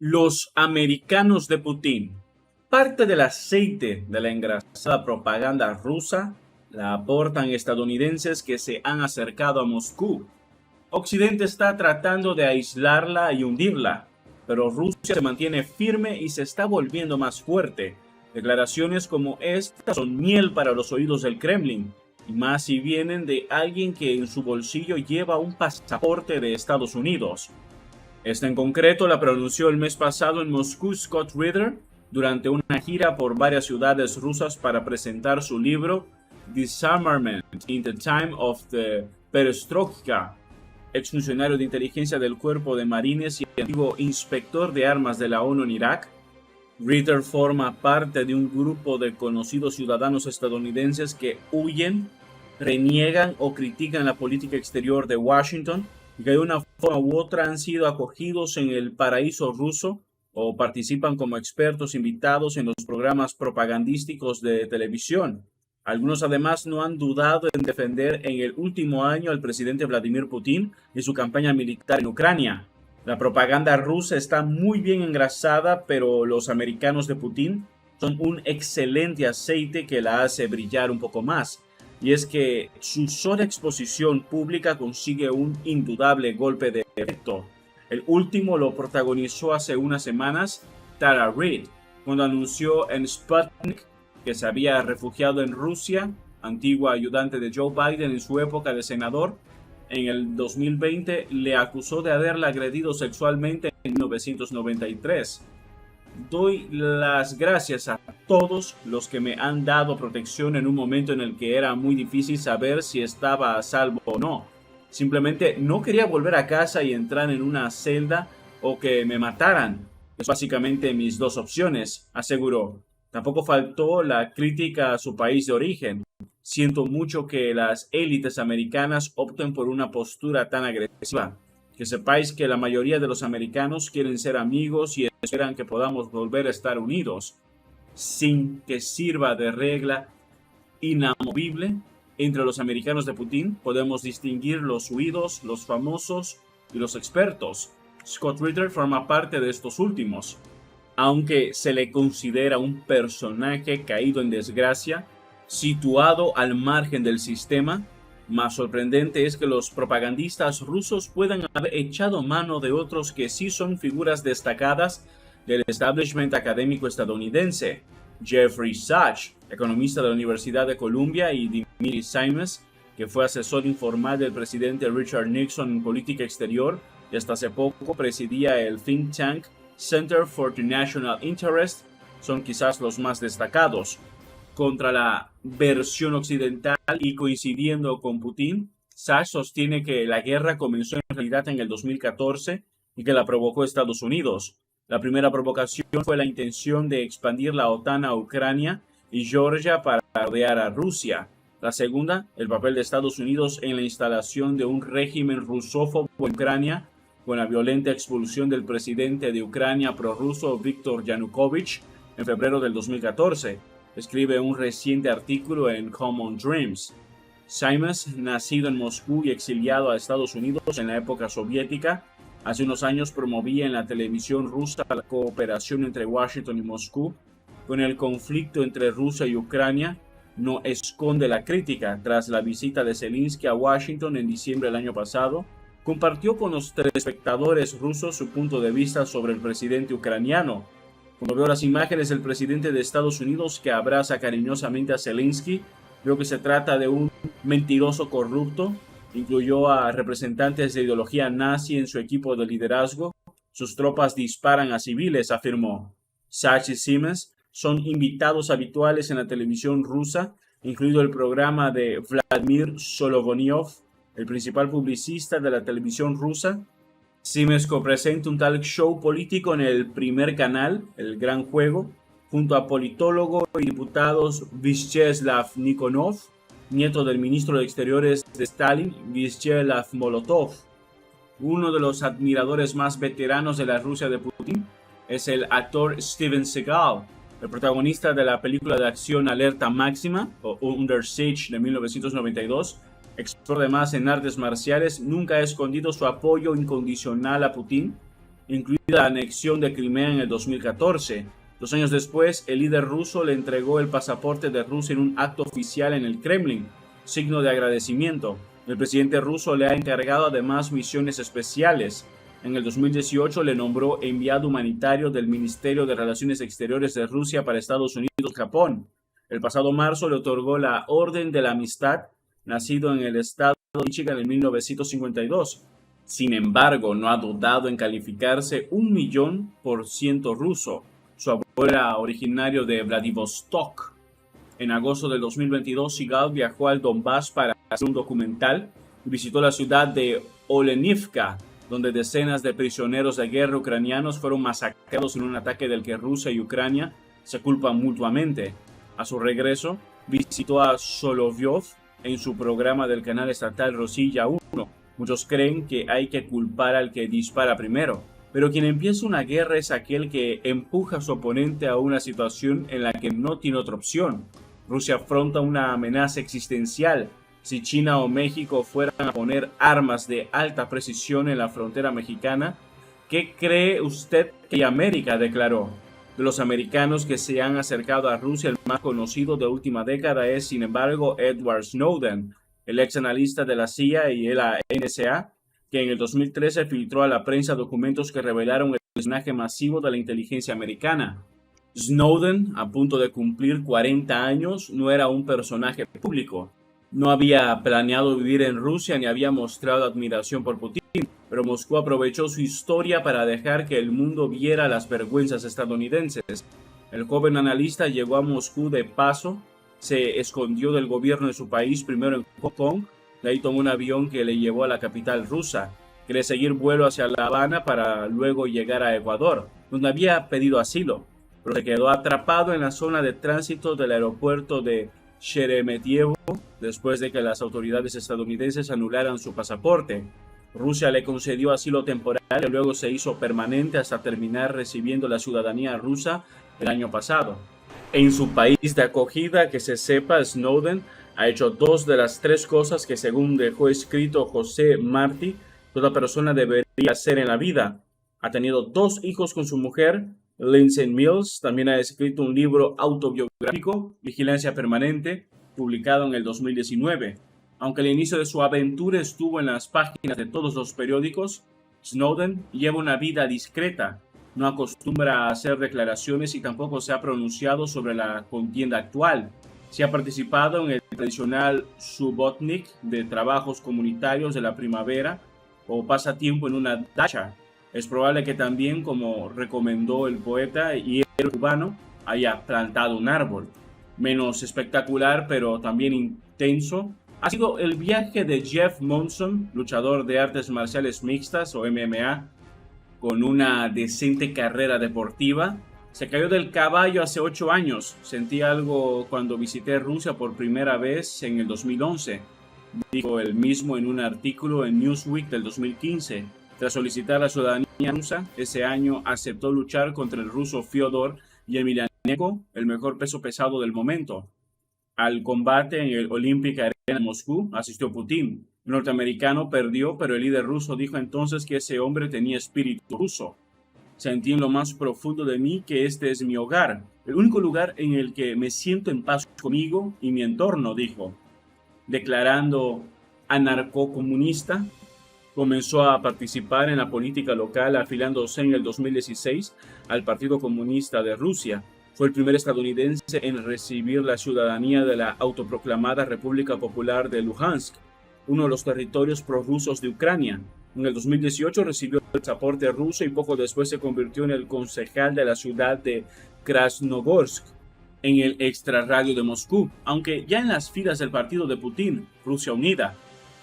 Los americanos de Putin. Parte del aceite de la engrasada propaganda rusa la aportan estadounidenses que se han acercado a Moscú. Occidente está tratando de aislarla y hundirla, pero Rusia se mantiene firme y se está volviendo más fuerte. Declaraciones como esta son miel para los oídos del Kremlin, y más si vienen de alguien que en su bolsillo lleva un pasaporte de Estados Unidos. Esta en concreto la pronunció el mes pasado en Moscú Scott Ritter durante una gira por varias ciudades rusas para presentar su libro Disarmament in the Time of the Perestroika. Exfuncionario de inteligencia del Cuerpo de Marines y antiguo inspector de armas de la ONU en Irak, Ritter forma parte de un grupo de conocidos ciudadanos estadounidenses que huyen, reniegan o critican la política exterior de Washington y que de una forma u otra han sido acogidos en el paraíso ruso o participan como expertos invitados en los programas propagandísticos de televisión. Algunos además no han dudado en defender en el último año al presidente Vladimir Putin y su campaña militar en Ucrania. La propaganda rusa está muy bien engrasada, pero los americanos de Putin son un excelente aceite que la hace brillar un poco más. Y es que su sola exposición pública consigue un indudable golpe de efecto. El último lo protagonizó hace unas semanas Tara Reid, cuando anunció en Sputnik que se había refugiado en Rusia, antigua ayudante de Joe Biden en su época de senador. En el 2020 le acusó de haberla agredido sexualmente en 1993. Doy las gracias a todos los que me han dado protección en un momento en el que era muy difícil saber si estaba a salvo o no. Simplemente no quería volver a casa y entrar en una celda o que me mataran. Es básicamente mis dos opciones, aseguró. Tampoco faltó la crítica a su país de origen. Siento mucho que las élites americanas opten por una postura tan agresiva. Que sepáis que la mayoría de los americanos quieren ser amigos y esperan que podamos volver a estar unidos, sin que sirva de regla inamovible. Entre los americanos de Putin podemos distinguir los huidos, los famosos y los expertos. Scott Ritter forma parte de estos últimos. Aunque se le considera un personaje caído en desgracia, situado al margen del sistema, más sorprendente es que los propagandistas rusos puedan haber echado mano de otros que sí son figuras destacadas del establishment académico estadounidense. Jeffrey Sachs, economista de la Universidad de Columbia, y Dimitri Simes, que fue asesor informal del presidente Richard Nixon en política exterior y hasta hace poco presidía el think tank Center for the National Interest, son quizás los más destacados. Contra la versión occidental y coincidiendo con Putin, Sachs sostiene que la guerra comenzó en realidad en el 2014 y que la provocó Estados Unidos. La primera provocación fue la intención de expandir la OTAN a Ucrania y Georgia para rodear a Rusia. La segunda, el papel de Estados Unidos en la instalación de un régimen rusófobo en Ucrania con la violenta expulsión del presidente de Ucrania prorruso Viktor Yanukovych en febrero del 2014. Escribe un reciente artículo en Common Dreams. Simes, nacido en Moscú y exiliado a Estados Unidos en la época soviética, hace unos años promovía en la televisión rusa la cooperación entre Washington y Moscú. Con el conflicto entre Rusia y Ucrania, no esconde la crítica. Tras la visita de Zelensky a Washington en diciembre del año pasado, compartió con los telespectadores rusos su punto de vista sobre el presidente ucraniano. Cuando veo las imágenes del presidente de Estados Unidos que abraza cariñosamente a Zelensky, veo que se trata de un mentiroso corrupto. Incluyó a representantes de ideología nazi en su equipo de liderazgo. Sus tropas disparan a civiles, afirmó. Sachs y Siemens son invitados habituales en la televisión rusa, incluido el programa de Vladimir Solovoniov, el principal publicista de la televisión rusa. Siemens copresenta un talk show político en el primer canal, El Gran Juego, junto a politólogo y diputados Vyacheslav Nikonov, nieto del ministro de Exteriores de Stalin, Vyacheslav Molotov. Uno de los admiradores más veteranos de la Rusia de Putin es el actor Steven Seagal, el protagonista de la película de acción Alerta Máxima, o Under Siege de 1992, experto además en artes marciales. Nunca ha escondido su apoyo incondicional a Putin incluida la anexión de Crimea en el 2014. 2 años después, el líder ruso le entregó el pasaporte de Rusia en un acto oficial en el Kremlin, signo de agradecimiento. El presidente ruso le ha encargado además misiones especiales. En el 2018 le nombró enviado humanitario del Ministerio de Relaciones Exteriores de Rusia para Estados Unidos y Japón. El pasado marzo le otorgó la Orden de la Amistad, nacido en el estado de Michigan en 1952. Sin embargo, no ha dudado en calificarse 1.000.000% ruso. Su abuelo era originario de Vladivostok. En agosto del 2022, Sigal viajó al Donbass para hacer un documental y visitó la ciudad de Olenivka, donde decenas de prisioneros de guerra ucranianos fueron masacrados en un ataque del que Rusia y Ucrania se culpan mutuamente. A su regreso, visitó a Solovyov en su programa del canal estatal Rosilla 1. Muchos creen que hay que culpar al que dispara primero, pero quien empieza una guerra es aquel que empuja a su oponente a una situación en la que no tiene otra opción. Rusia afronta una amenaza existencial. Si China o México fueran a poner armas de alta precisión en la frontera mexicana, ¿qué cree usted que América declaró? De los americanos que se han acercado a Rusia, el más conocido de última década es, sin embargo, Edward Snowden, el ex analista de la CIA y la NSA, que en el 2013 filtró a la prensa documentos que revelaron el espionaje masivo de la inteligencia americana. Snowden, a punto de cumplir 40 años, no era un personaje público. No había planeado vivir en Rusia ni había mostrado admiración por Putin, pero Moscú aprovechó su historia para dejar que el mundo viera las vergüenzas estadounidenses. El joven analista llegó a Moscú de paso, se escondió del gobierno de su país primero en Hong Kong, de ahí tomó un avión que le llevó a la capital rusa. Quería seguir vuelo hacia La Habana para luego llegar a Ecuador, donde había pedido asilo, pero se quedó atrapado en la zona de tránsito del aeropuerto de Sheremetyevo después de que las autoridades estadounidenses anularan su pasaporte. Rusia le concedió asilo temporal y luego se hizo permanente hasta terminar recibiendo la ciudadanía rusa el año pasado. En su país de acogida, que se sepa, Snowden ha hecho 2 de las 3 cosas que, según dejó escrito José Martí, toda persona debería hacer en la vida. Ha tenido 2 hijos con su mujer, Lindsay Mills. También ha escrito un libro autobiográfico, Vigilancia Permanente, publicado en el 2019. Aunque el inicio de su aventura estuvo en las páginas de todos los periódicos, Snowden lleva una vida discreta. No acostumbra a hacer declaraciones y tampoco se ha pronunciado sobre la contienda actual. Se ha participado en el tradicional Subotnik de trabajos comunitarios de la primavera o pasa tiempo en una dacha. Es probable que también, como recomendó el poeta y el cubano, haya plantado un árbol. Menos espectacular, pero también intenso, ha sido el viaje de Jeff Monson, luchador de artes marciales mixtas o MMA, con una decente carrera deportiva. Se cayó del caballo hace 8 años. Sentí algo cuando visité Rusia por primera vez en el 2011, dijo él mismo en un artículo en Newsweek del 2015. Tras solicitar la ciudadanía rusa, ese año aceptó luchar contra el ruso Fyodor Emelianenko, el mejor peso pesado del momento. Al combate en el Olympic Arena en Moscú asistió Putin. El norteamericano perdió, pero el líder ruso dijo entonces que ese hombre tenía espíritu ruso. Sentí en lo más profundo de mí que este es mi hogar, el único lugar en el que me siento en paz conmigo y mi entorno, dijo. Declarando anarcocomunista, comenzó a participar en la política local afiliándose en el 2016 al Partido Comunista de Rusia. Fue el primer estadounidense en recibir la ciudadanía de la autoproclamada República Popular de Luhansk, uno de los territorios prorrusos de Ucrania. En el 2018 recibió el pasaporte ruso y poco después se convirtió en el concejal de la ciudad de Krasnogorsk, en el extrarradio de Moscú, aunque ya en las filas del partido de Putin, Rusia Unida.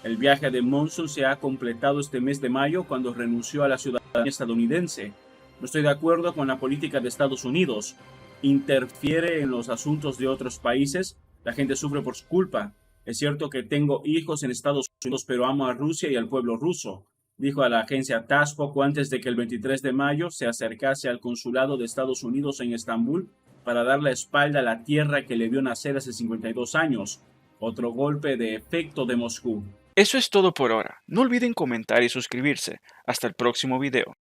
El viaje de Monson se ha completado este mes de mayo cuando renunció a la ciudadanía estadounidense. No estoy de acuerdo con la política de Estados Unidos. Interfiere en los asuntos de otros países. La gente sufre por su culpa. Es cierto que tengo hijos en Estados Unidos, pero amo a Rusia y al pueblo ruso, dijo a la agencia TASS poco antes de que el 23 de mayo se acercase al consulado de Estados Unidos en Estambul para dar la espalda a la tierra que le vio nacer hace 52 años. Otro golpe de efecto de Moscú. Eso es todo por ahora. No olviden comentar y suscribirse. Hasta el próximo video.